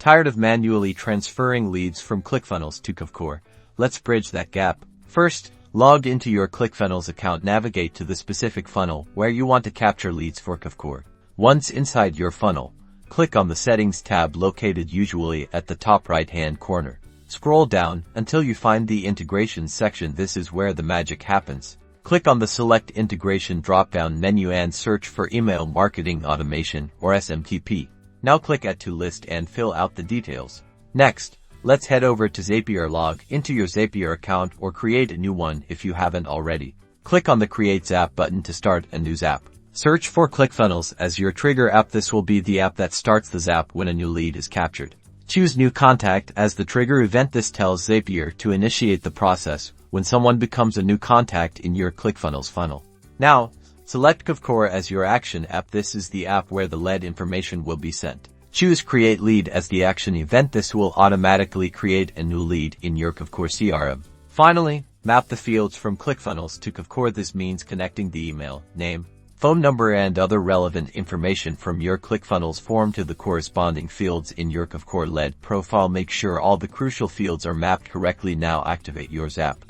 Tired of manually transferring leads from Clickfunnels to Kvcore? Let's bridge that gap. First, log into your Clickfunnels account. Navigate to the specific funnel where you want to capture leads for Kvcore. Once inside your funnel, click on the Settings tab located usually at the top right-hand corner. Scroll down until you find the Integration section. This is where the magic happens. Click on the Select Integration drop-down menu and search for Email Marketing Automation or SMTP. Now click Add to List and fill out the details. Next, let's head over to Zapier. Log into your Zapier account or create a new one if you haven't already. Click on the Create Zap button to start a new Zap. Search for Clickfunnels as your trigger app. This will be the app that starts the Zap when a new lead is captured. Choose New Contact as the trigger event. This tells Zapier to initiate the process when someone becomes a new contact in your Clickfunnels funnel. Now, select Kvcore as your action app. This is the app where the lead information will be sent. Choose Create Lead as the action event. This will automatically create a new lead in your Kvcore CRM. Finally, map the fields from Clickfunnels to Kvcore. This means connecting the email, name, phone number and other relevant information from your Clickfunnels form to the corresponding fields in your Kvcore lead profile. Make sure all the crucial fields are mapped correctly. Now activate your Zap.